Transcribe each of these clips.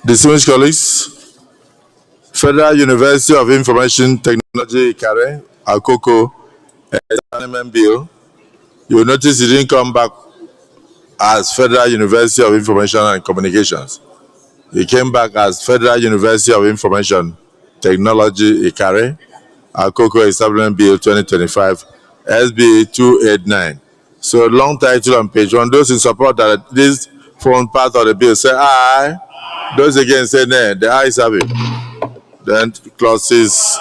Distinguished colleagues, Federal University of Information Technology, Ikare, Akoko, Amendment Bill. You will notice it didn't come back as Federal University of Information and Communications. It came back as Federal University of Information Technology, Ikare, Akoko Establishment Bill 2025, SB 289. So, long title on page 1. Those in support that this form part of the bill say aye. Those against say nay. The ayes have it. Then clauses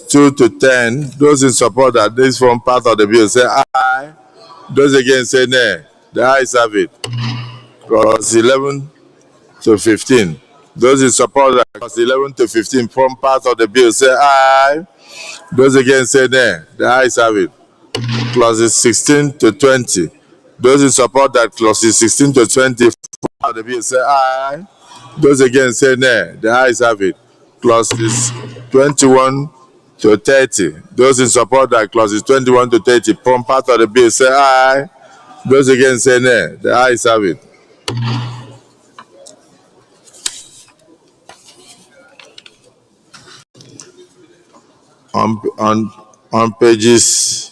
2 to 10. Those in support that this form part of the bill say aye. Those against say nay. The ayes have it. Clause 11 to 15. Those in support that clause 11 to 15 form part of the bill say aye. Those against say nay. The ayes have it. Clauses 16 to 20. Those in support that clauses 16 to 20 form part of the bill say aye. Those against say nay. The ayes have it. Clauses 21 to 30. Those in support that clauses 21 to 30 form part of the bill say aye. Those against say nay. The ayes have it. On pages,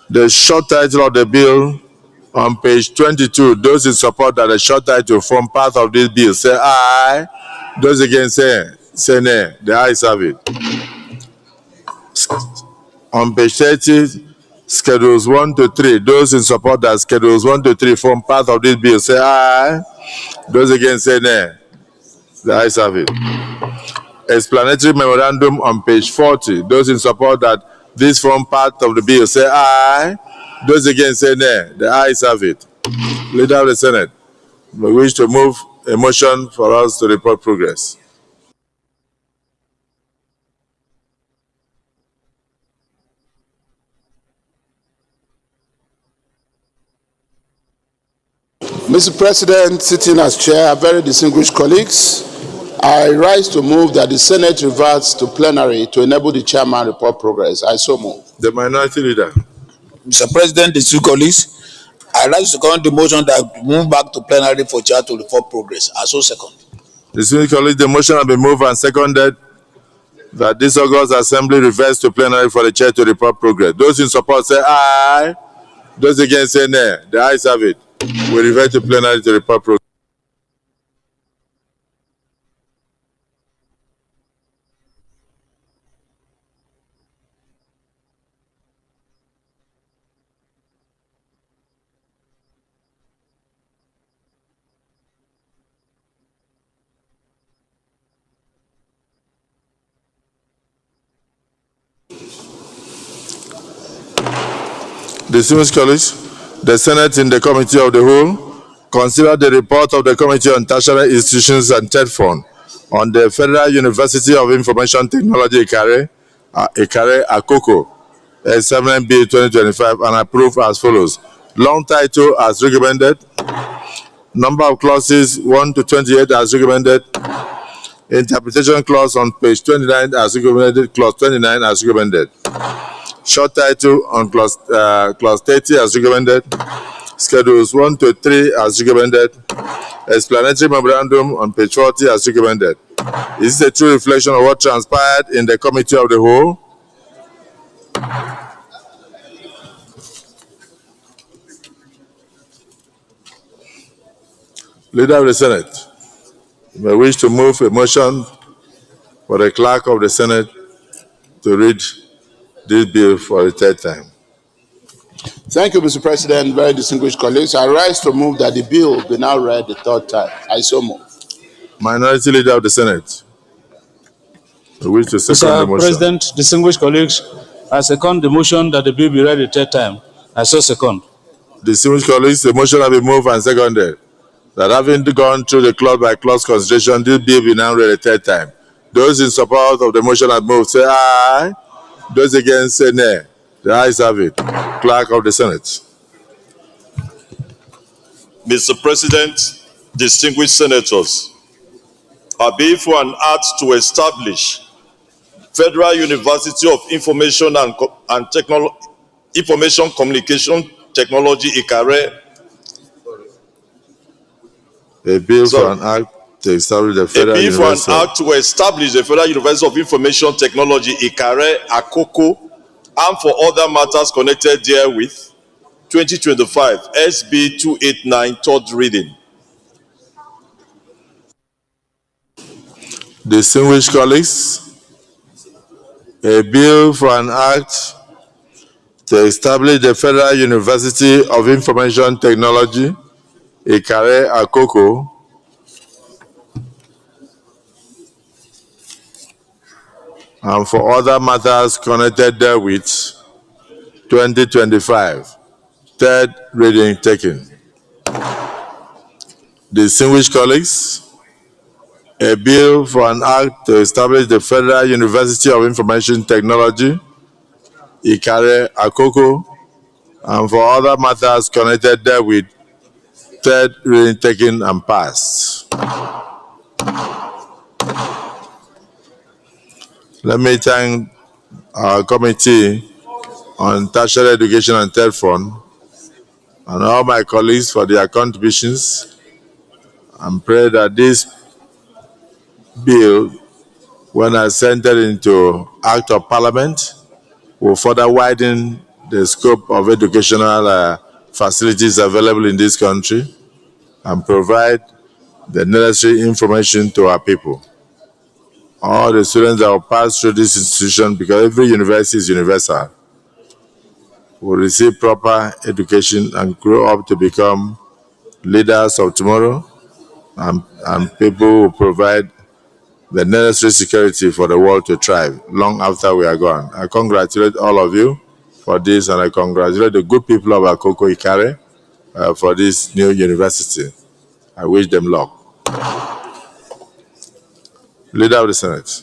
the short title of the bill on page 22. Those in support that the short title form part of this bill say aye. Those against say nay. The ayes have it. On page 30, schedules 1 to 3. Those in support that schedules 1 to 3 form part of this bill say aye. Those against say nay. The ayes have it. Explanatory memorandum on page 40. Those in support that this form part of the bill say aye. Those against say nay. The ayes have it. Leader of the Senate, we wish to move a motion for us to report progress. Mr. President, sitting as chair, very distinguished colleagues, I rise to move that the Senate reverts to plenary to enable the chairman report progress. I so move. The minority leader. Mr. President, distinguished colleagues, I rise to second the motion that move back to plenary for chair to report progress. I so second. Distinguished colleagues, the motion has been moved and seconded that this August Assembly reverts to plenary for the chair to report progress. Those in support say aye. Those against say nay. The ayes have it. We revert to plenary to report progress. Distinguished colleagues, the Senate in the Committee of the Whole considered the report of the Committee on Tertiary Institutions and TED Fund on the Federal University of Information Technology, Ikare, Akoko, Establishment Bill 2025, and approved as follows. Long title as recommended. Number of clauses 1 to 28 as recommended. Interpretation clause on page 29 as recommended. Clause 29 as recommended. Short title on clause 30 as recommended. Schedules 1 to 3 as recommended. Explanatory memorandum on page 40 as recommended. Is this a true reflection of what transpired in the Committee of the Whole? Leader of the Senate, you may wish to move a motion for the clerk of the Senate to read this bill for the third time. Thank you, Mr. President, very distinguished colleagues. I rise to move that the bill be now read the third time. I so move. Minority Leader of the Senate, I wish to second the motion. Mr. President, distinguished colleagues, I second the motion that the bill be read the third time. I so second. Distinguished colleagues, the motion has been moved and seconded that having gone through the clause-by-clause consideration, this bill be now read the third time. Those in support of the motion have moved, say aye. Those against, say nay. The ayes have it. Clerk of the Senate. Mr. President, distinguished senators, I bill for an act to establish Federal University of Information and Information Communication Technology Ikare. A bill for an act to establish the A Federal bill for an University. act to establish the Federal University of Information Technology Ikare Akoko and for other matters connected therewith. 2025 SB 289, third reading. Distinguished colleagues, a bill for an act to establish the Federal University of Information Technology, Ikare Akoko, and for other matters connected therewith, 2025, third reading taken. Distinguished colleagues, a bill for an act to establish the Federal University of Information Technology, Ikare Akoko, and for other matters connected therewith, third reading taken and passed. Let me thank our committee on tertiary education and third fund and all my colleagues for their contributions, and pray that this bill, when assented into Act of Parliament, will further widen the scope of educational facilities available in this country and provide the necessary information to our people. All the students that will pass through this institution, because every university is universal, will receive proper education and grow up to become leaders of tomorrow, and people will provide the necessary security for the world to thrive long after we are gone. I congratulate all of you for this, and I congratulate the good people of Akoko Ikare for this new university. I wish them luck. Leader of the Senate.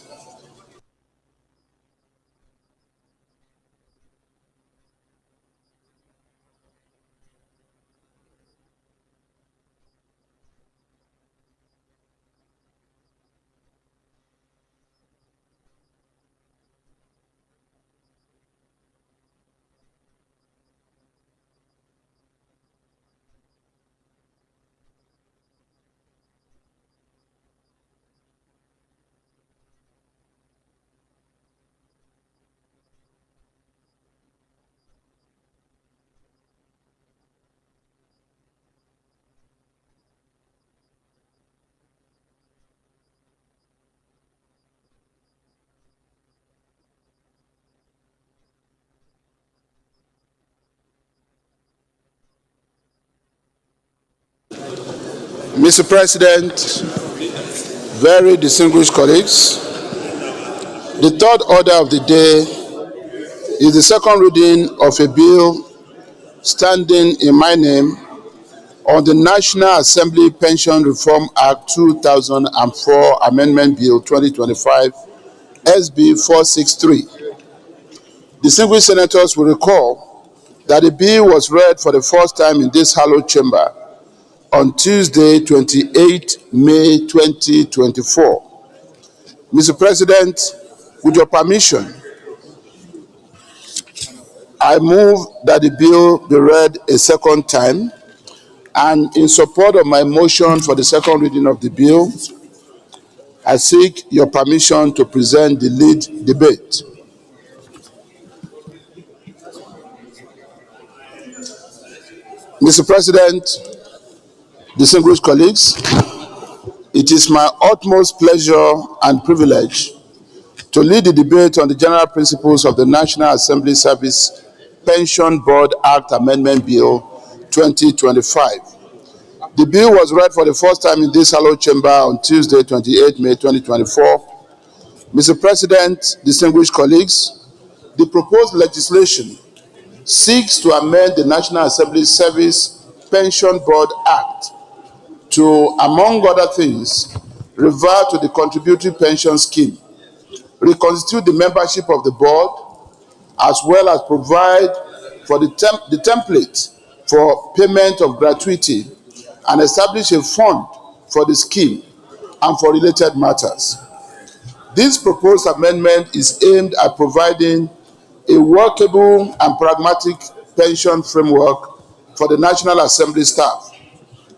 Mr. President, very distinguished colleagues, the third order of the day is the second reading of a bill standing in my name on the National Assembly Pension Reform Act 2004 Amendment Bill 2025 SB 463. Distinguished senators will recall that the bill was read for the first time in this hallowed chamber on Tuesday, 28 May 2024. Mr. President, with your permission, I move that the bill be read a second time, and in support of my motion for the second reading of the bill, I seek your permission to present the lead debate. Mr. President, distinguished colleagues, it is my utmost pleasure and privilege to lead the debate on the general principles of the National Assembly Service Pension Board Act Amendment Bill 2025. The bill was read for the first time in this hallowed chamber on Tuesday, 28 May 2024. Mr. President, distinguished colleagues, the proposed legislation seeks to amend the National Assembly Service Pension Board Act to, among other things, revert to the contributory pension scheme, reconstitute the membership of the board, as well as provide for the template for payment of gratuity and establish a fund for the scheme and for related matters. This proposed amendment is aimed at providing a workable and pragmatic pension framework for the National Assembly staff,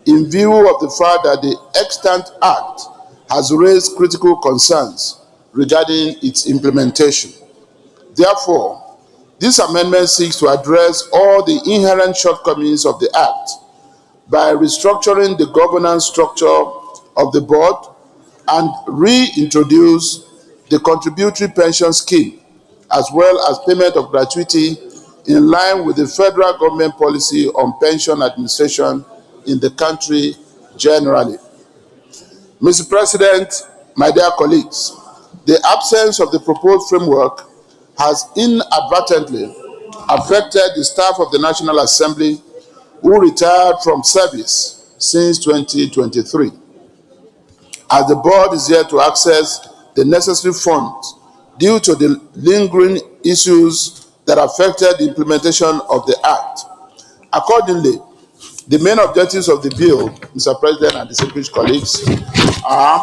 in view of the fact that the extant act has raised critical concerns regarding its implementation. Therefore, this amendment seeks to address all the inherent shortcomings of the act by restructuring the governance structure of the board and reintroduce the contributory pension scheme, as well as payment of gratuity in line with the federal government policy on pension administration in the country generally. Mr. President, my dear colleagues, the absence of the proposed framework has inadvertently affected the staff of the National Assembly who retired from service since 2023, as the board is yet to access the necessary funds due to the lingering issues that affected the implementation of the Act. Accordingly, the main objectives of the bill, Mr. President and distinguished colleagues, are: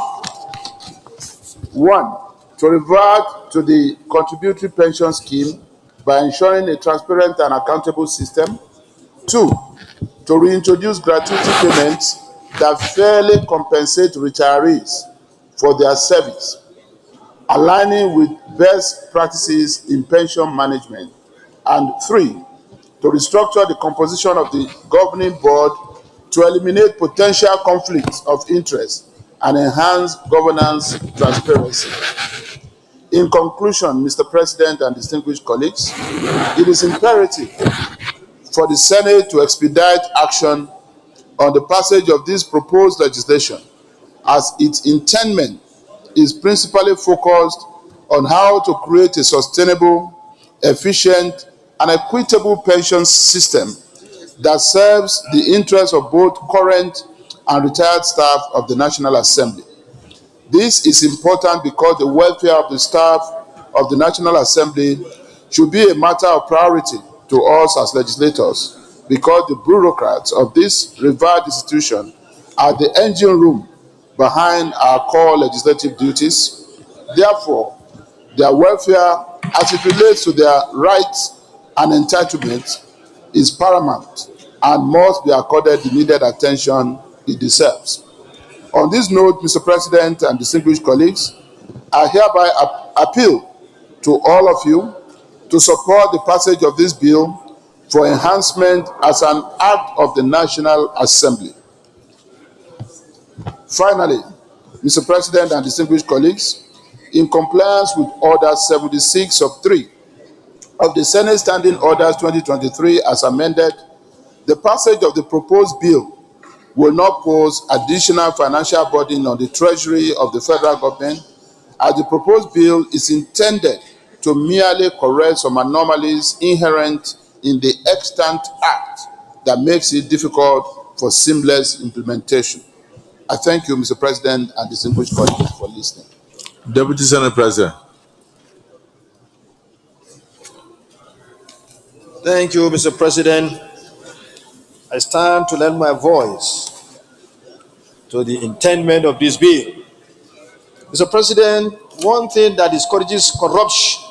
1, to revert to the contributory pension scheme by ensuring a transparent and accountable system. 2, to reintroduce gratuity payments that fairly compensate retirees for their service, aligning with best practices in pension management. And 3, to restructure the composition of the governing board to eliminate potential conflicts of interest and enhance governance transparency. In conclusion, Mr. President and distinguished colleagues, it is imperative for the Senate to expedite action on the passage of this proposed legislation, as its intent is principally focused on how to create a sustainable, efficient, and equitable pension system that serves the interests of both current and retired staff of the National Assembly. This is important because the welfare of the staff of the National Assembly should be a matter of priority to us as legislators, because the bureaucrats of this revered institution are the engine room behind our core legislative duties. Therefore, their welfare, as it relates to their rights and entitlements, is paramount and must be accorded the needed attention it deserves. On this note, Mr. President and distinguished colleagues, I hereby appeal to all of you to support the passage of this bill for enhancement as an act of the National Assembly. Finally, Mr. President and distinguished colleagues, in compliance with Order 76 of 3 of the Senate Standing Orders 2023 as amended, the passage of the proposed bill will not pose additional financial burden on the Treasury of the federal government, as the proposed bill is intended to merely correct some anomalies inherent in the extant act that makes it difficult for seamless implementation. I thank you, Mr. President and distinguished colleagues, for listening. Deputy Senate President. Thank you, Mr. President. I stand to lend my voice to the intendment of this bill. Mr. President, one thing that discourages corruption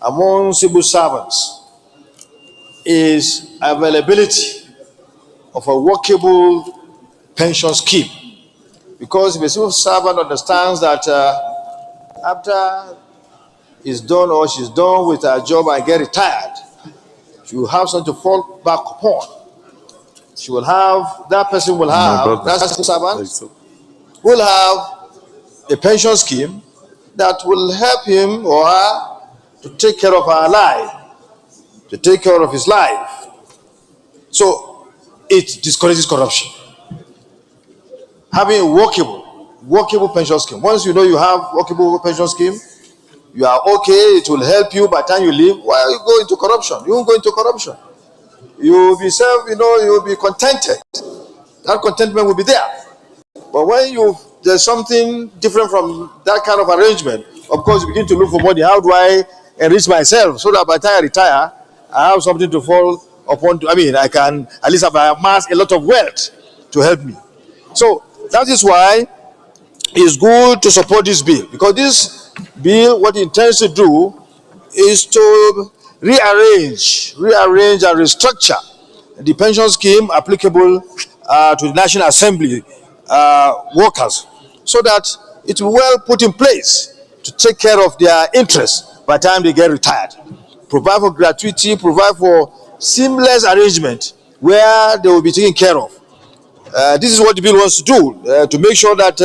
among civil servants is availability of a workable pension scheme. Because if a civil servant understands that after he's done or she's done with her job and get retired, she will have something to fall back upon. She will have, that person will have, that civil servant will have a pension scheme that will help him or her to take care of her life, to take care of his life. So it discourages corruption. Having a workable pension scheme. Once you know you have workable pension scheme, you are okay, it will help you by the time you leave. Why are you going into corruption? You won't go into corruption. You will be you will be contented. That contentment will be there. But when there's something different from that kind of arrangement, of course you begin to look for money. How do I enrich myself so that by the time I retire, I have something to fall upon? I can at least have amassed a lot of wealth to help me. So that is why it's good to support this bill, because this bill, what it intends to do is to rearrange and restructure the pension scheme applicable to the National Assembly workers, so that it will well put in place to take care of their interests by the time they get retired. Provide for gratuity, provide for seamless arrangement where they will be taken care of. This is what the bill wants to do, to make sure that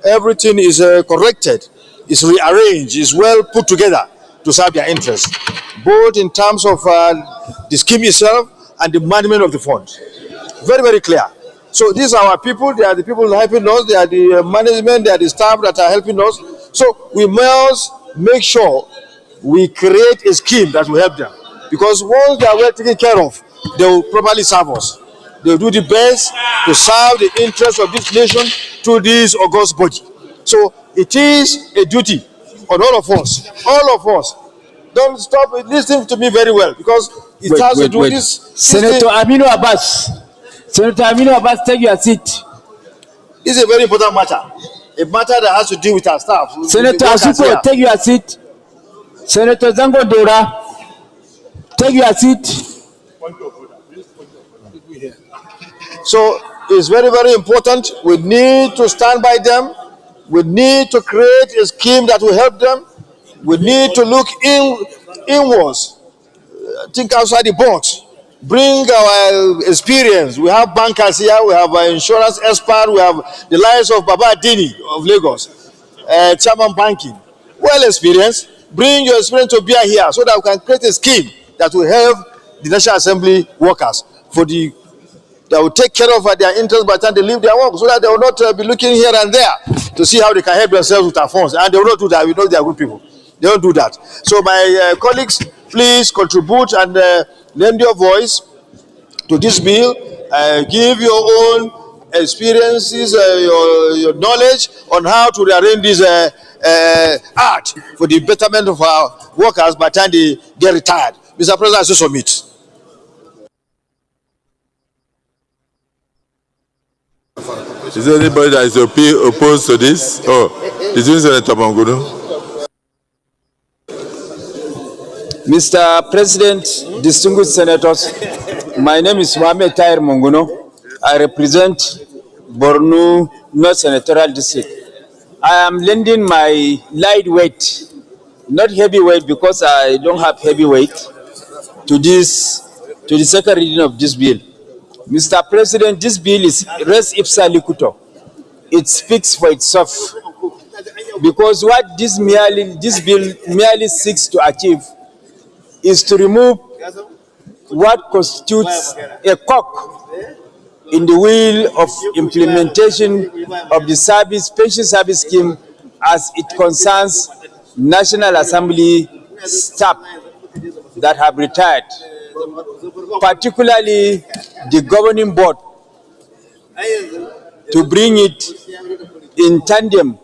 everything is corrected, is rearranged, is well put together to serve their interests, both in terms of the scheme itself and the management of the fund. Very, very clear. So these are our people. They are the people helping us. They are the management. They are the staff that are helping us. So we must make sure we create a scheme that will help them. Because once they are well taken care of, they will properly serve us. They will do the best to serve the interests of this nation through this august body. So it is a duty on all of us. All of us. Don't stop listening to me very well, because it has to do with this. Senator Aminu Abbas. Senator Aminu Abbas, take your seat. This is a very important matter. A matter that has to do with our staff. Senator Asuko, take your seat. Senator Zango Dora, take your seat. So it's very, very important. We need to stand by them. We need to create a scheme that will help them. We need to look inwards, think outside the box, bring our experience. We have bankers here, we have our insurance expert, we have the likes of Baba Dini of Lagos, Chairman Banking, well experienced. Bring your experience to bear here so that we can create a scheme that will help the National Assembly workers that will take care of their interests by the time they leave their work, so that they will not be looking here and there to see how they can help themselves with our funds. And they will not do that. We know they are good people. They don't do that. So my colleagues, please contribute and lend your voice to this bill. Give your own experiences, your knowledge on how to rearrange this act for the betterment of our workers by the time they get retired. Mr. President, I so submit. Is there anybody that is opposed to this? Oh, is it Senator Manguno? Mr. President, distinguished senators, my name is Mohamed Tahir Monguno. I represent Borno North Senatorial District. I am lending my light weight, not heavy weight because I don't have heavy weight, to the second reading of this bill. Mr. President, this bill is res ipsa licuto. It speaks for itself, because what this bill merely seeks to achieve is to remove what constitutes a cog in the wheel of implementation of the pension service scheme as it concerns National Assembly staff that have retired, particularly the governing board, to bring it in tandem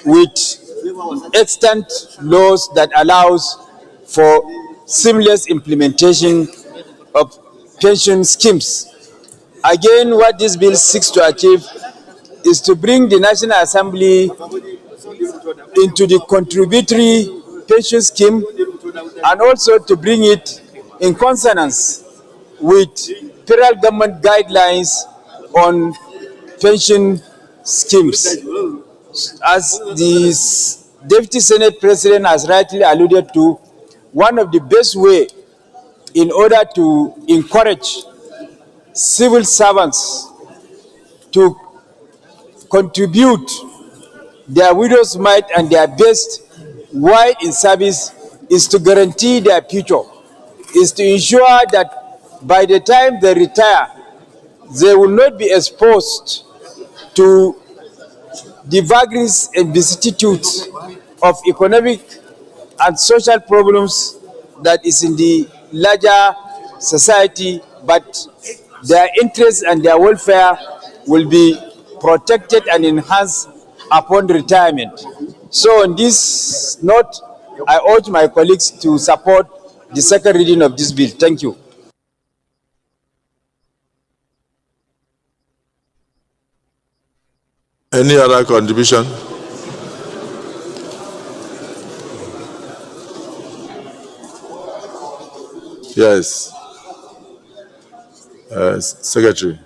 with extant laws that allows for seamless implementation of pension schemes. Again, what this bill seeks to achieve is to bring the National Assembly into the contributory pension scheme, and also to bring it in consonance with federal government guidelines on pension schemes. As the Deputy Senate President has rightly alluded to, one of the best ways in order to encourage civil servants to contribute their widow's mite and their best while in service is to guarantee their future, is to ensure that by the time they retire, they will not be exposed to the vagaries and vicissitudes of economic and social problems that is in the larger society, but their interests and their welfare will be protected and enhanced upon retirement. So on this note, I urge my colleagues to support the second reading of this bill. Thank you. Any other contribution? Yes. Secretary.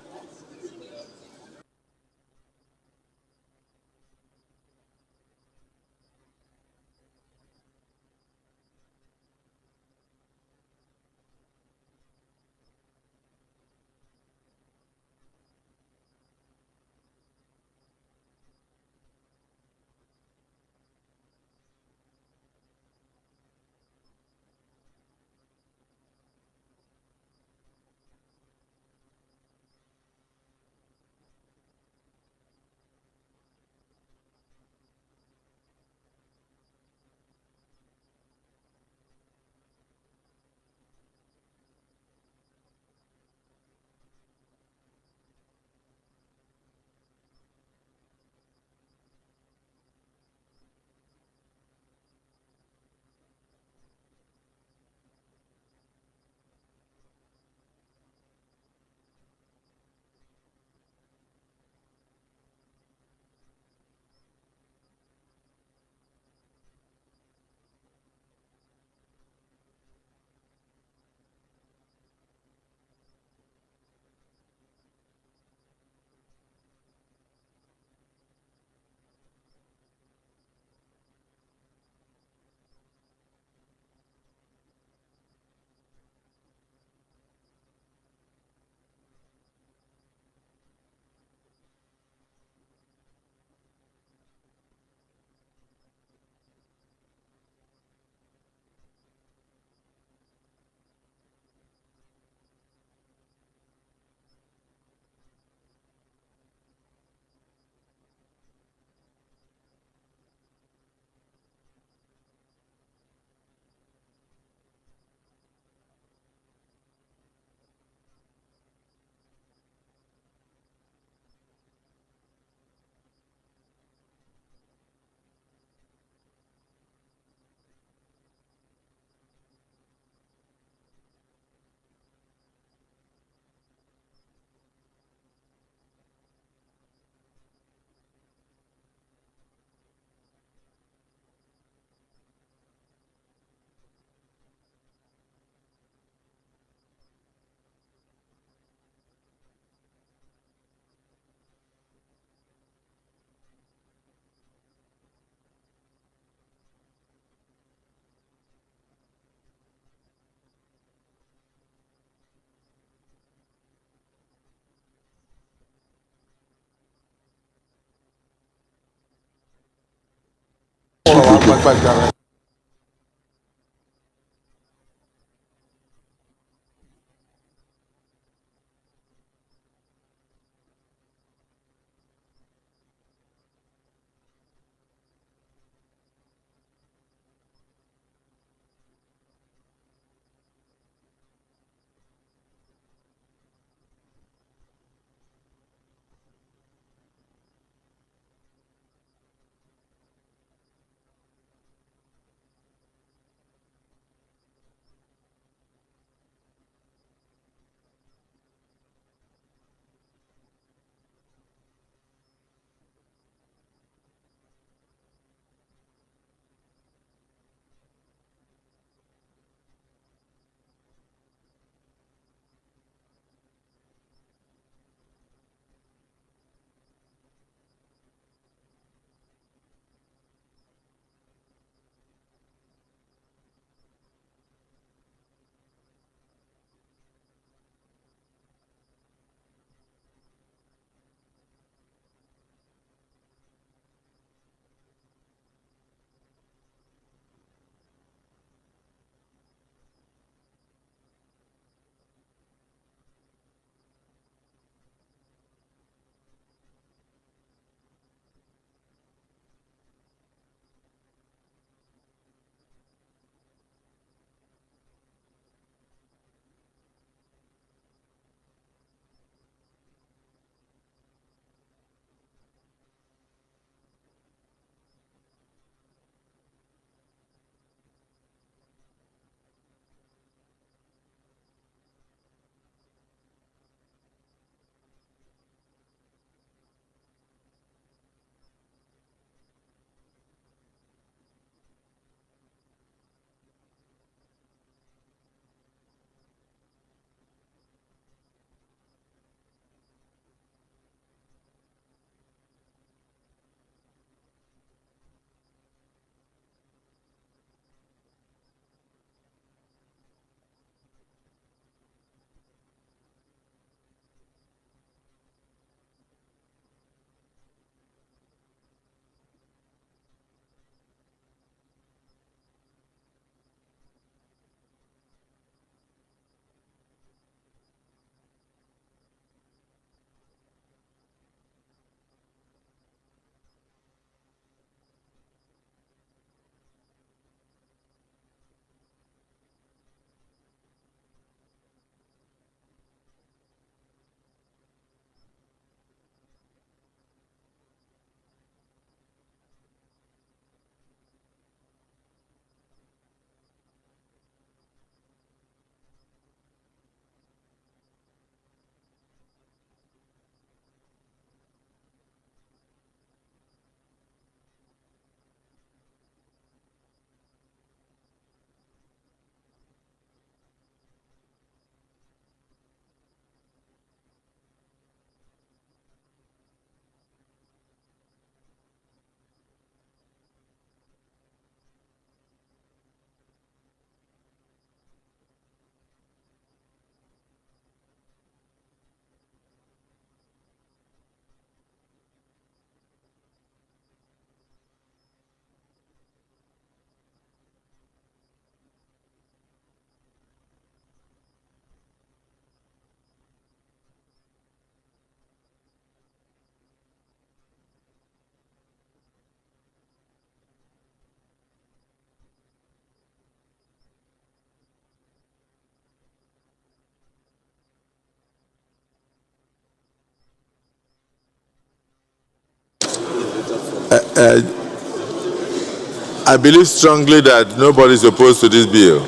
I believe strongly that nobody is opposed to this bill.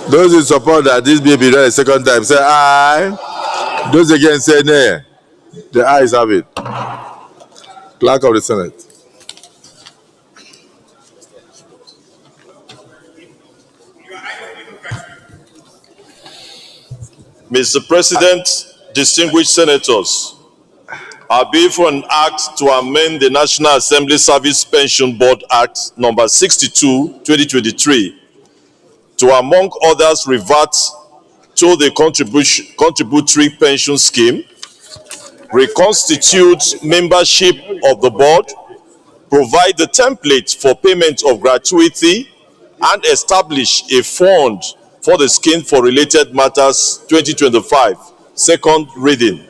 Those in support that this bill be read a second time say aye. Those against say nay. The ayes have it. Clerk of the Senate. Mr. President, distinguished senators, I bill for an act to amend the National Assembly Service Pension Board Act number 62, 2023 to, among others, revert to the contributory pension scheme, reconstitute membership of the board, provide the template for payment of gratuity, and establish a fund for the scheme for related matters 2025. Second reading.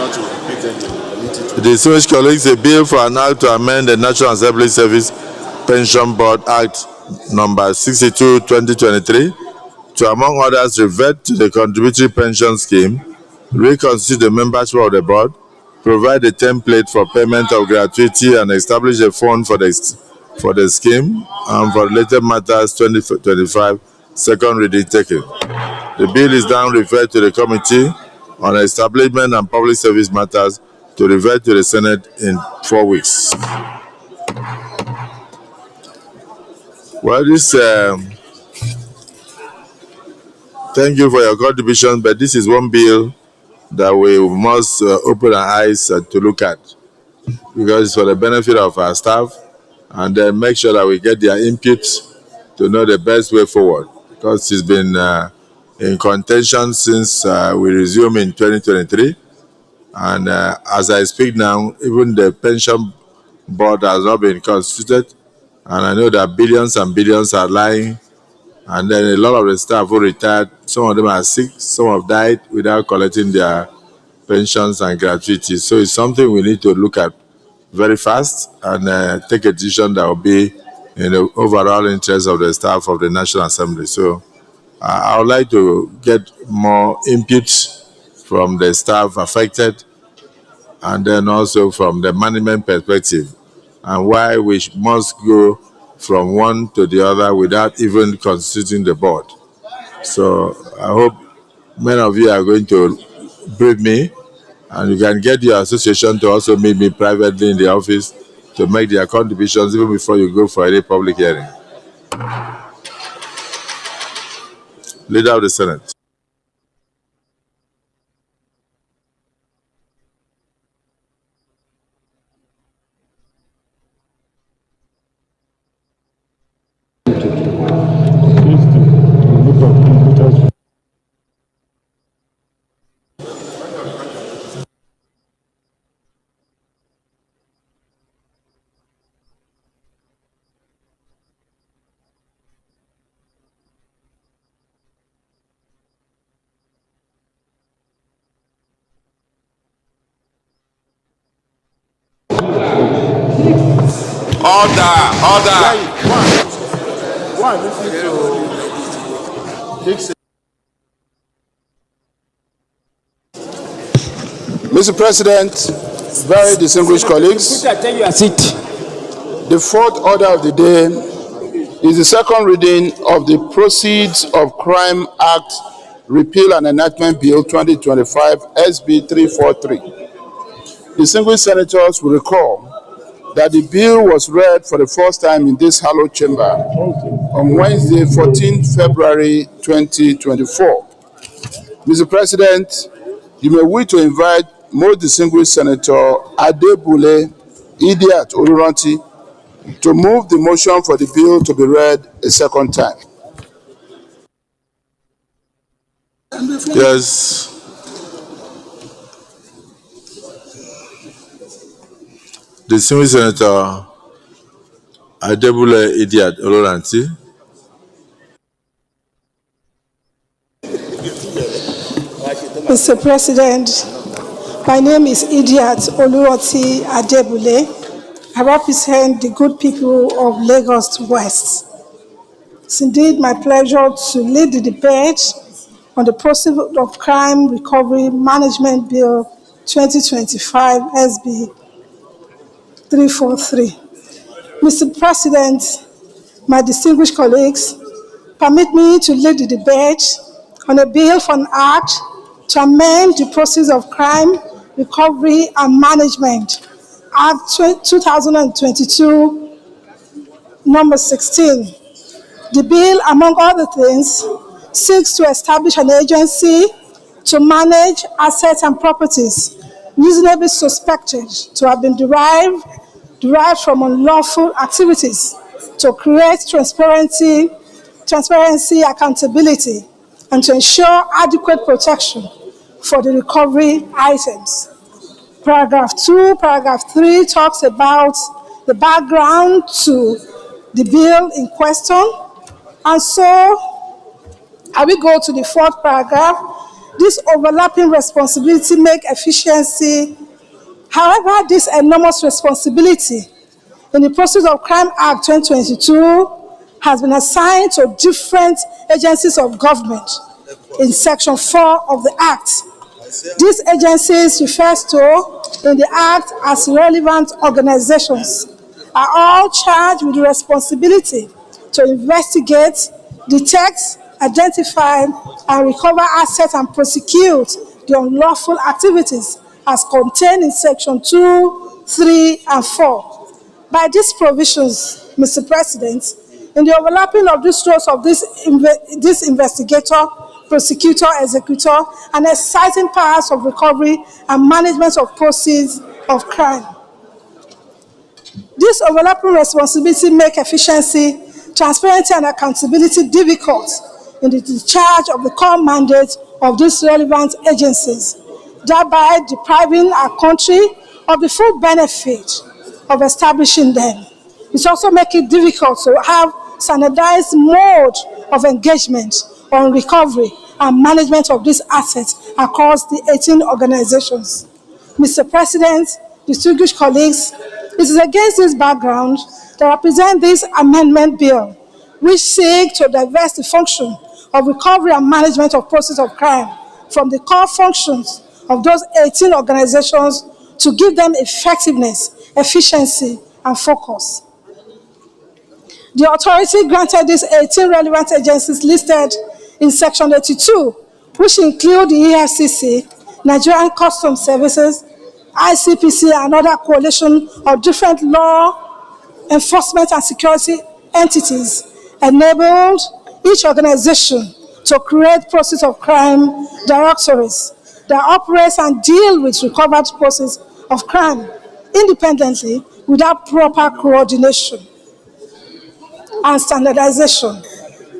not to pick them to the committee. Distinguished colleagues, a bill for an act to amend the National Assembly Service Pension Board Act number 62, 2023 to, among others, revert to the contributory pension scheme, reconstitute the membership of the board, provide a template for payment of gratuity, and establish a fund for the scheme and for related matters 2025, second reading taken. The bill is now referred to the Committee on Establishment and Public Service Matters to revert to the Senate in 4 weeks. Well, thank you for your contribution, but this is one bill that we must open our eyes to look at, because it's for the benefit of our staff, and then make sure that we get their input to know the best way forward, because it's been in contention since we resumed in 2023, and as I speak now, even the pension board has not been constituted, and I know that billions and billions are lying, and then a lot of the staff who retired, some of them are sick, some have died without collecting their pensions and gratuities. So it's something we need to look at very fast and take a decision that will be in the overall interest of the staff of the National Assembly. So I would like to get more input from the staff affected, and then also from the management perspective, and why we must go from one to the other without even constituting the board. So I hope many of you are going to brief me, and you can get your association to also meet me privately in the office to make their contributions even before you go for any public hearing. Leader of the Senate. Order. Mr. President, very distinguished colleagues, Take your seat. the fourth order of the day is the second reading of the Proceeds of Crime Act Repeal and Enactment Bill 2025 SB 343. Distinguished senators will recall that the bill was read for the first time in this hallowed chamber on Wednesday, 14 February 2024. Mr. President, you may wish to invite most distinguished Senator Adebule Idiat Oluranti to move the motion for the bill to be read a second time. Yes. Distinguished Senator Adebule Idiat Oluranti. Mr. President, my name is Idiat Oluranti Adebule. I represent the good people of Lagos West. It's indeed my pleasure to lead the debate on the Proceeds of Crime Recovery Management Bill 2025 SB 343. Mr. President, my distinguished colleagues, permit me to lead the debate on a bill for an act to amend the Proceeds of Crime Recovery and Management Act 2022, number 16. The bill, among other things, seeks to establish an agency to manage assets and properties reasonably suspected to have been derived from unlawful activities, to create transparency, accountability, and to ensure adequate protection for the recovery items. Paragraph 2, paragraph 3 talks about the background to the bill in question. And so, I will go to the fourth paragraph. This overlapping responsibility make efficiency. However, this enormous responsibility in the Proceeds of Crime Act 2022 has been assigned to different agencies of government in Section 4 of the Act. These agencies refers to in the Act as relevant organizations are all charged with the responsibility to investigate, detect, identify, and recover assets and prosecute the unlawful activities as contained in Section 2, 3, and 4. By these provisions, Mr. President, in the overlapping of these roles of this investigator, prosecutor, executor, and exercising powers of recovery and management of proceeds of crime. This overlapping responsibility make efficiency, transparency, and accountability difficult in the discharge of the core mandate of these relevant agencies, thereby depriving our country of the full benefit of establishing them. It also makes it difficult to have standardized mode of engagement on recovery and management of these assets across the 18 organizations. Mr. President, distinguished colleagues, it is against this background that I present this amendment bill, which seeks to divest the function of recovery and management of proceeds of crime from the core functions of those 18 organizations to give them effectiveness, efficiency, and focus. The authority granted these 18 relevant agencies listed in Section 82, which include the EFCC, Nigerian Customs Services, ICPC, and other coalition of different law enforcement and security entities, enabled each organization to create proceeds of crime directories that operates and deal with recovered proceeds of crime independently without proper coordination and standardization.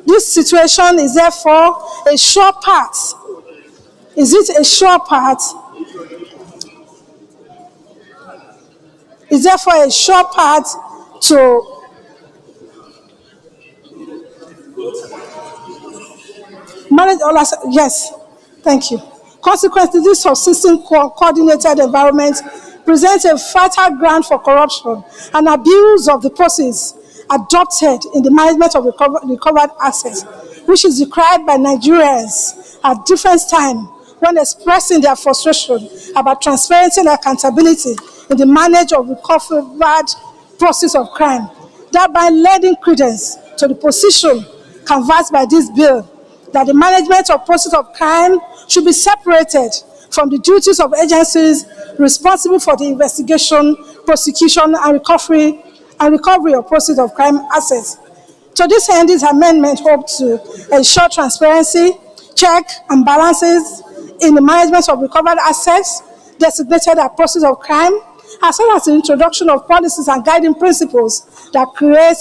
This situation is therefore a sure path. Is it a sure path? Is therefore a sure path to manage all assets? Yes, thank you. Consequently, this subsisting coordinated environment presents a fertile ground for corruption and abuse of the proceeds adopted in the management of recovered assets, which is decried by Nigerians at different times when expressing their frustration about transparency and accountability in the management of recovered proceeds of crime, thereby lending credence to the position canvassed by this bill that the management of proceeds of crime should be separated from the duties of agencies responsible for the investigation, prosecution, and recovery of proceeds of crime assets. To this end, this amendment hopes to ensure transparency, check and balances in the management of recovered assets designated as proceeds of crime, as well as the introduction of policies and guiding principles that create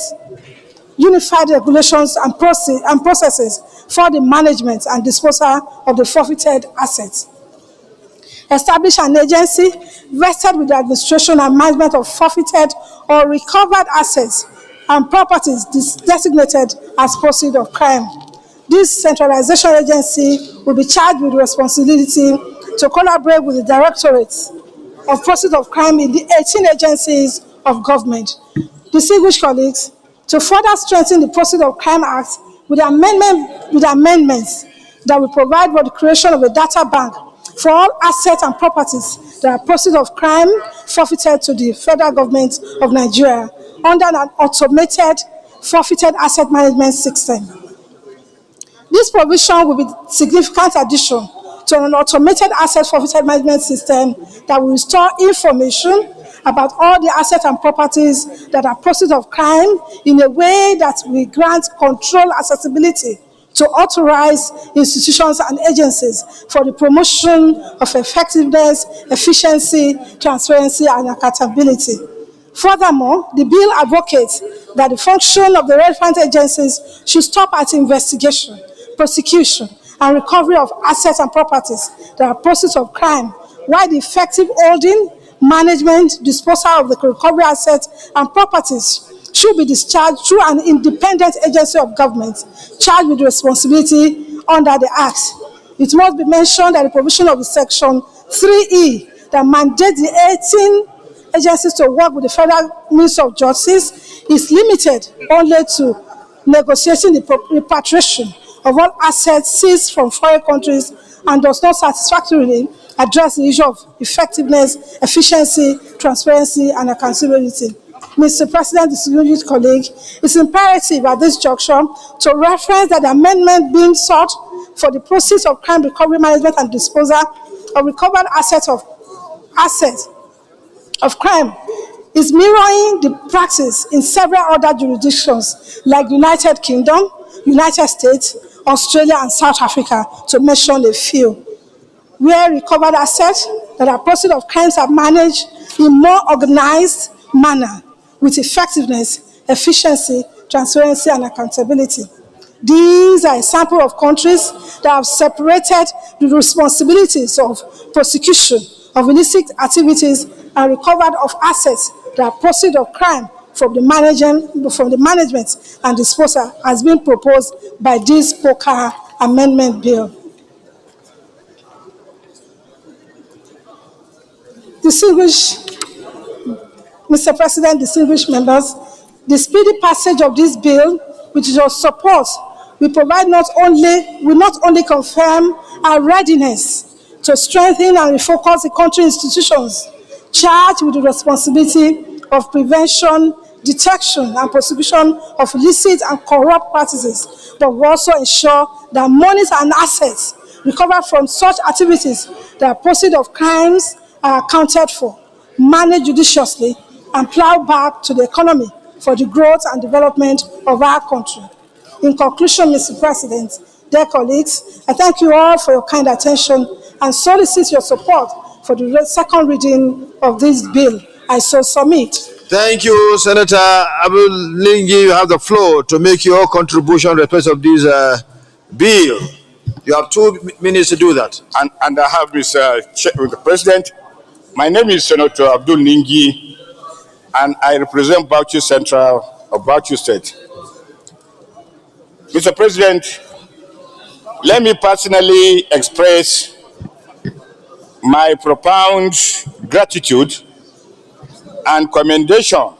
unified regulations and processes for the management and disposal of the forfeited assets. Establish an agency vested with the administration and management of forfeited or recovered assets and properties designated as proceeds of crime. This centralization agency will be charged with the responsibility to collaborate with the directorates of proceeds of crime in the 18 agencies of government. Distinguished colleagues, to further strengthen the Proceeds of Crime Act with amendments that will provide for the creation of a data bank for all assets and properties that are proceeds of crime forfeited to the federal government of Nigeria under an automated forfeited asset management system. This provision will be a significant addition to an automated asset forfeited management system that will restore information about all the assets and properties that are proceeds of crime in a way that will grant control accessibility to authorized institutions and agencies for the promotion of effectiveness, efficiency, transparency, and accountability. Furthermore, the bill advocates that the function of the relevant agencies should stop at investigation, prosecution, and recovery of assets and properties that are proceeds of crime, while the effective holding, management, disposal of the recovery assets and properties should be discharged through an independent agency of government charged with responsibility under the Act. It must be mentioned that the provision of the Section 3E that mandates the 18 agencies to work with the Federal Ministry of Justice is limited only to negotiating the repatriation of all assets seized from foreign countries and does not satisfactorily address the issue of effectiveness, efficiency, transparency, and accountability. Mr. President, distinguished colleague, it's imperative at this juncture to reference that the amendment being sought for the proceeds of crime recovery management and disposal of recovered assets of crime is mirroring the practice in several other jurisdictions like the United Kingdom, United States, Australia, and South Africa, to mention a few, where recovered assets that are proceeds of crimes are managed in more organized manner with effectiveness, efficiency, transparency, and accountability. These are a sample of countries that have separated the responsibilities of prosecution of illicit activities and recovered of assets that are proceeds of crime from the management and disposal has been proposed by this POCA amendment bill. Mr. President, distinguished members, the speedy passage of this bill, with your support, will not only confirm our readiness to strengthen and refocus the country institutions charged with the responsibility of prevention, detection, and prosecution of illicit and corrupt practices, but will also ensure that monies and assets recovered from such activities that are proceeds of crimes are accounted for, managed judiciously, and plowed back to the economy for the growth and development of our country. In conclusion, Mr. President, dear colleagues, I thank you all for your kind attention and solicit your support for the second reading of this bill. I so submit. Thank you, Senator Abdul Lingi. You have the floor to make your contribution in respect of this bill. You have 2 minutes to do that. And I have Mr. President. My name is Senator Abdul Lingi, and I represent Bauchi Central of Bauchi State. Mr. President, let me personally express my profound gratitude and commendation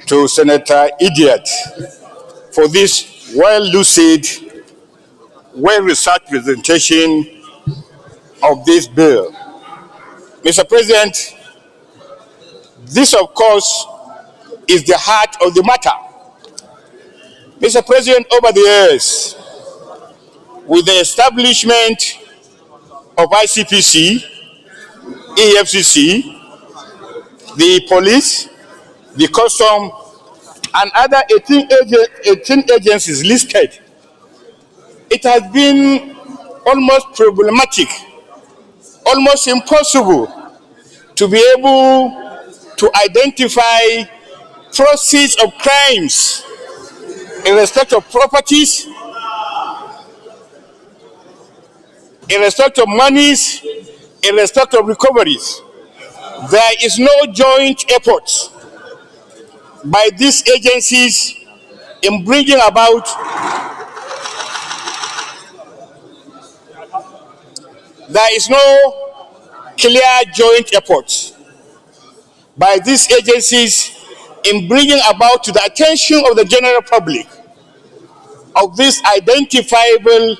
to Senator Idiot for this well-lucid, well-researched presentation of this bill. Mr. President, this, of course, is the heart of the matter. Mr. President, over the years, with the establishment of ICPC, EFCC, the police, the custom, and other 18 agencies listed, it has been almost problematic, almost impossible to be able to identify proceeds of crimes in respect of properties, in respect of monies, in respect of recoveries. There is no joint effort by these agencies in bringing about there is no clear joint effort by these agencies in bringing about to the attention of the general public of these identifiable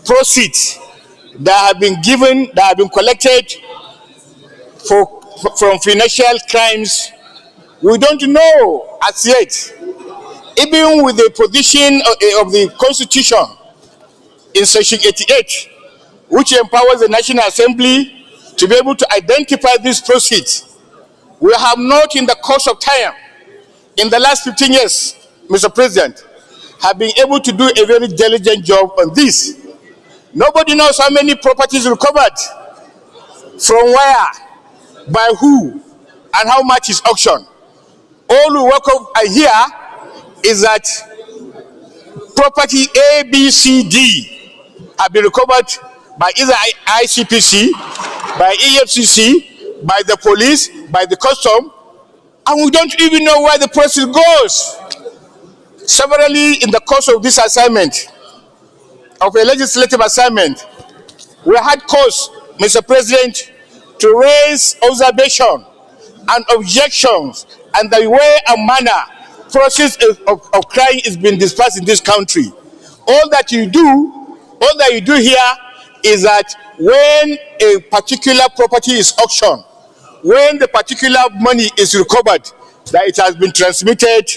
proceeds that have been given, that have been collected from financial crimes. We don't know as yet, even with the position of the Constitution in Section 88, which empowers the National Assembly to be able to identify these proceeds. We have not, in the course of time, in the last 15 years, Mr. President, have been able to do a very diligent job on this. Nobody knows how many properties recovered, from where, by who, and how much is auctioned. All we work of here is that property A, B, C, D have been recovered by either ICPC, by EFCC, by the police, by the custom, and we don't even know where the proceeds goes. Severally, in the course of this assignment of a legislative assignment, we had cause, Mr. President, to raise observation and objections and the way and manner process of crime is being dispersed in this country. All that you do here is that when a particular property is auctioned, when the particular money is recovered, that it has been transmitted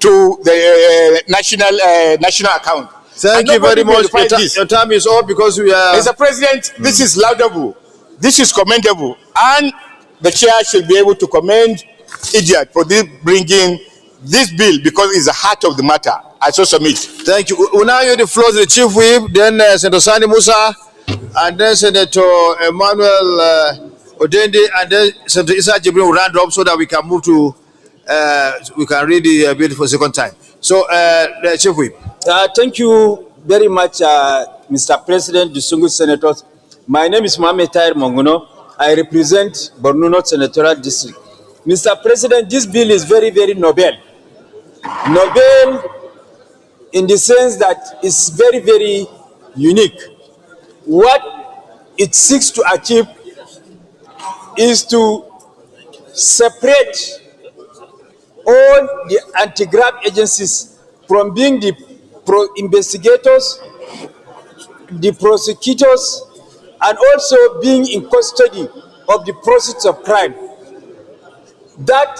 to the national account. Thank you very much. Your time is up because we are... Mr. President, this is laudable. This is commendable. And the chair should be able to commend Idiot for bringing this bill because it's the heart of the matter. I so submit. Thank you. We now yield the floor to the Chief Whip, then Senator Sani Musa, and then Senator Emmanuel Odende, and then Senator Issa Jibril will round up so that we can move to, we can read the bill for a second time. So, the Chief Whip. Thank you very much, Mr. President, distinguished senators. My name is Mohamed Tahir Monguno. I represent Borno North Senatorial District. Mr. President, this bill is very, very noble. Noble in the sense that it's very, very unique. What it seeks to achieve is to separate all the anti-graft agencies from being the investigators, the prosecutors, and also being in custody of the proceeds of crime. That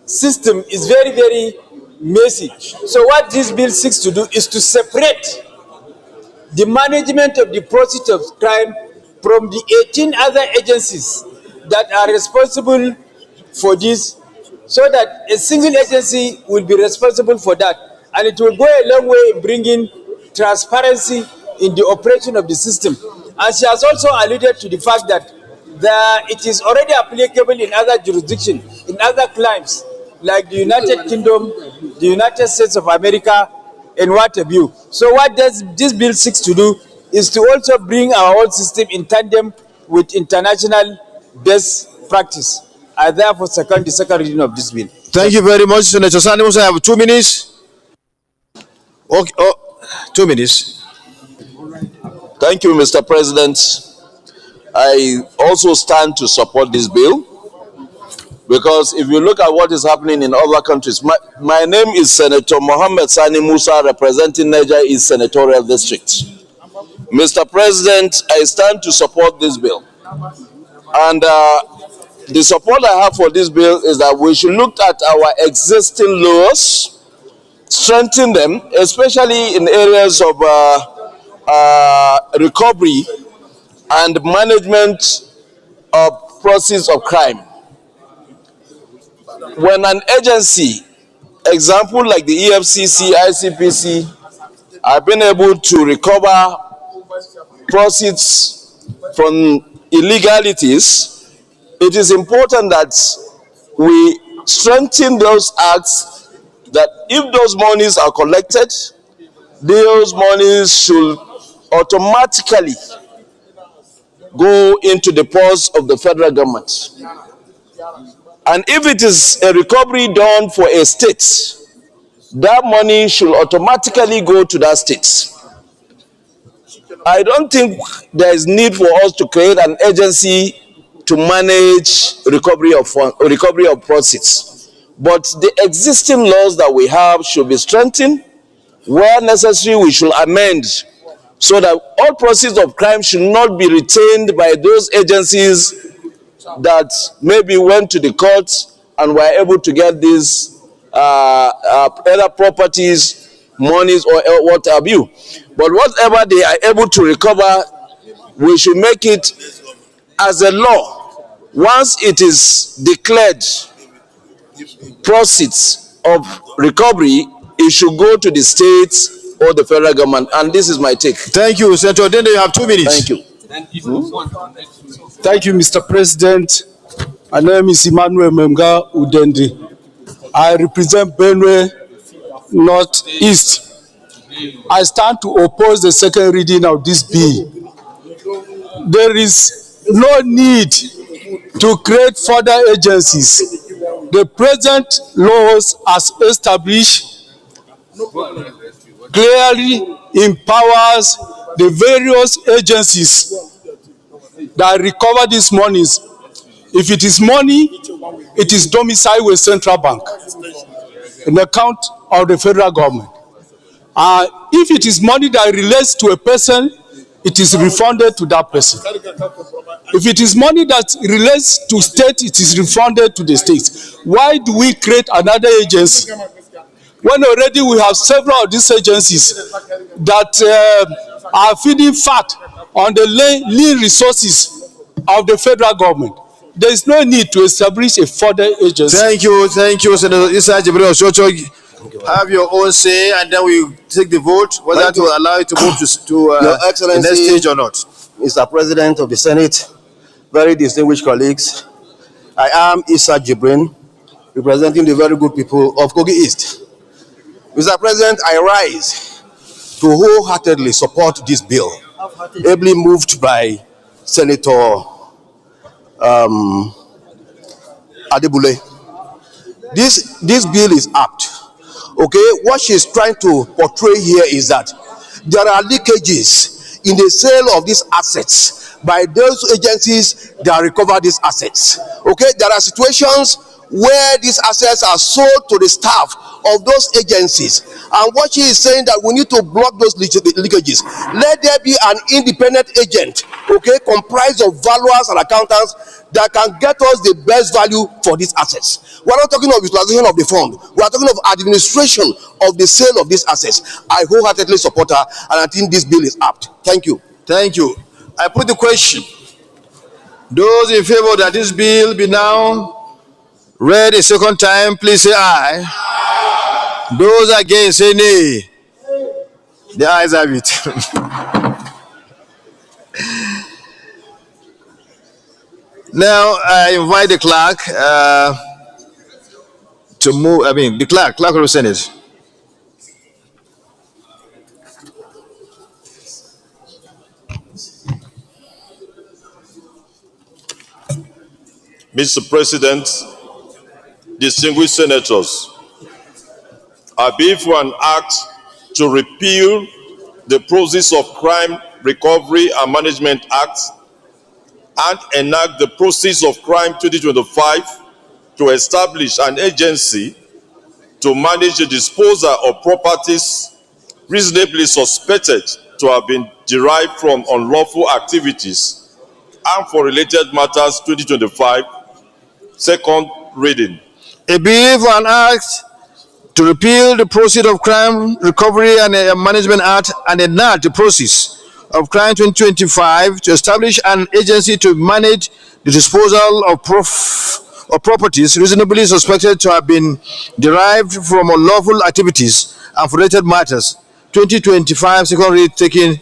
system is very, very messy. So what this bill seeks to do is to separate the management of the proceeds of crime from the 18 other agencies that are responsible for this, so that a single agency will be responsible for that. And it will go a long way in bringing transparency in the operation of the system. And she has also alluded to the fact that it is already applicable in other jurisdictions, in other climes, like the United Kingdom, the United States of America, and what have you. So what does this bill seeks to do is to also bring our own system in tandem with international best practice. I therefore second the second reading of this bill. Thank you very much, Senator Sani Musa. I have 2 minutes. Okay, 2 minutes. Thank you, Mr. President. I also stand to support this bill because if you look at what is happening in other countries, my name is Senator Mohammed Sani Musa, representing Niger East Senatorial District. Mr. President, I stand to support this bill. And the support I have for this bill is that we should look at our existing laws, strengthen them, especially in areas of recovery and management of process of crime. When an agency, example like the EFCC, ICPC, have been able to recover proceeds from illegalities, it is important that we strengthen those acts, that if those monies are collected, those monies should automatically go into the purse of the federal government. And if it is a recovery done for a state, that money should automatically go to that state. I don't think there is need for us to create an agency to manage recovery of proceeds. But the existing laws that we have should be strengthened. Where necessary, we should amend so that all proceeds of crime should not be retained by those agencies that maybe went to the courts and were able to get these either properties, monies, or what have you. But whatever they are able to recover, we should make it as a law. Once it is declared proceeds of recovery, it should go to the states or the federal government. And this is my take. Thank you, Senator Odende. You have 2 minutes. Thank you. Thank you, Mr. President. My name is Emmanuel Memga Udende. I represent Benue North East. I stand to oppose the second reading of this bill. There is no need to create further agencies. The present laws as established clearly empowers the various agencies that recover these monies. If it is money, it is domiciled with central bank in the account of the federal government. If it is money that relates to a person, it is refunded to that person. If it is money that relates to state, it is refunded to the states. Why do we create another agency when already we have several of these agencies that are feeding fat on the lean resources of the federal government? There is no need to establish a further agency. Thank you, Senator Issa Jibril Osocho. Have your own say, and then we take the vote whether to allow it to move to Your Excellency, the next stage or not. Mr. President of the Senate, very distinguished colleagues, I am Issa Jibrin, representing the very good people of Kogi East. Mr. President, I rise to wholeheartedly support this bill, ably moved by Senator Adebule. This bill is apt. Okay, what she's trying to portray here is that there are leakages in the sale of these assets by those agencies that recover these assets. Okay, there are situations where these assets are sold to the staff of those agencies, and what she is saying that we need to block those leakages. Let there be an independent agent, okay, comprised of valuers and accountants that can get us the best value for these assets. We're not talking of utilization of the fund, we are talking of administration of the sale of these assets. I wholeheartedly support her, and I think this bill is apt. Thank you. Thank you. I put the question. Those in favor that this bill be now read a second time, please say aye. Those against say nay. The ayes have it. Now I invite the clerk to move. The clerk of the Senate. Mr. President, distinguished senators, I bill for an act to repeal the Proceeds of Crime Recovery and Management Act and enact the Proceeds of Crime 2025 to establish an agency to manage the disposal of properties reasonably suspected to have been derived from unlawful activities and for related matters 2025. Second reading. A bill for an act to repeal the Proceeds of Crime Recovery and Management Act and enact the Proceeds of Crime 2025 to establish an agency to manage the disposal of properties reasonably suspected to have been derived from unlawful activities and for related matters. 2025, second read taken.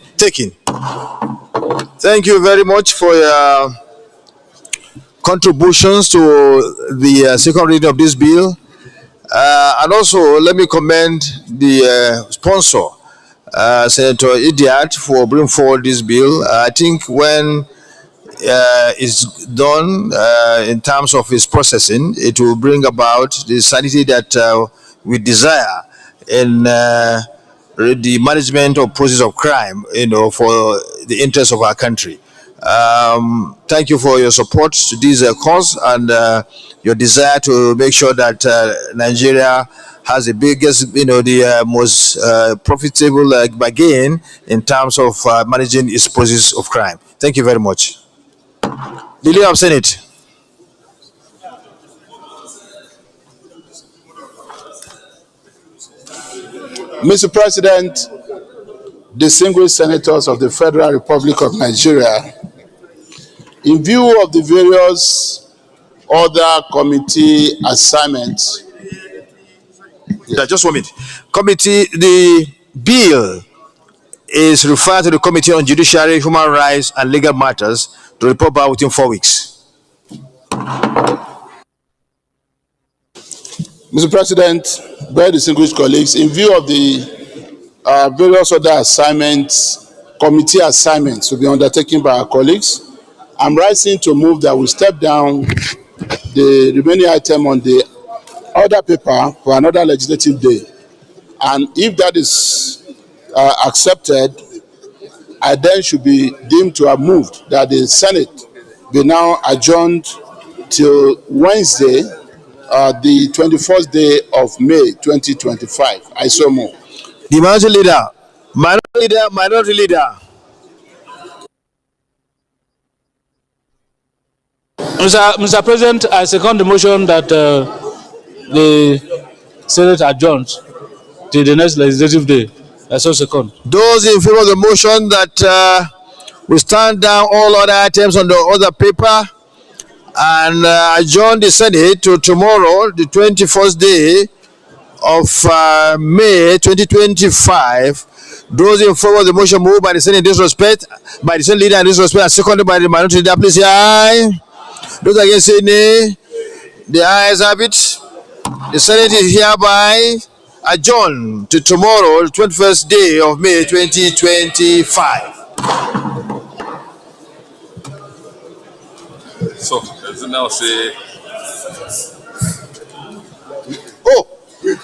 Thank you very much for your contributions to the second reading of this bill. And also, let me commend the sponsor, Senator Idiat, for bringing forward this bill. I think when it's done in terms of its processing, it will bring about the sanity that we desire in the management of process of crime, for the interest of our country. Thank you for your support to this cause and your desire to make sure that Nigeria has the biggest, the most profitable bargain in terms of managing its process of crime. Thank you very much. The Leader of Senate. Mr. President, distinguished senators of the Federal Republic of Nigeria, in view of the various other committee assignments. Just 1 minute. Committee, the bill is referred to the Committee on Judiciary, Human Rights and Legal Matters to report back within 4 weeks. Mr. President, very distinguished colleagues, in view of the various other assignments, committee assignments to be undertaken by our colleagues, I'm rising to move that we step down the remaining item on the other paper for another legislative day. And if that is accepted, I then should be deemed to have moved that the Senate be now adjourned till Wednesday, the 21st day of May 2025. I so move. The minority leader. Mr. President, I second the motion that the Senate adjourns till the next legislative day. I so second. Those in favor of the motion that we stand down all other items on the other paper and adjourn the Senate to tomorrow, the 21st day of May 2025. Those in favor of the motion moved by the Senate in this respect, by the Senate leader in this respect, and seconded by the minority leader, please say aye. Those against say nay. The ayes have it. The Senate is hereby adjourned to tomorrow, the 21st day of May 2025. So, does it now say? Oh! Wait.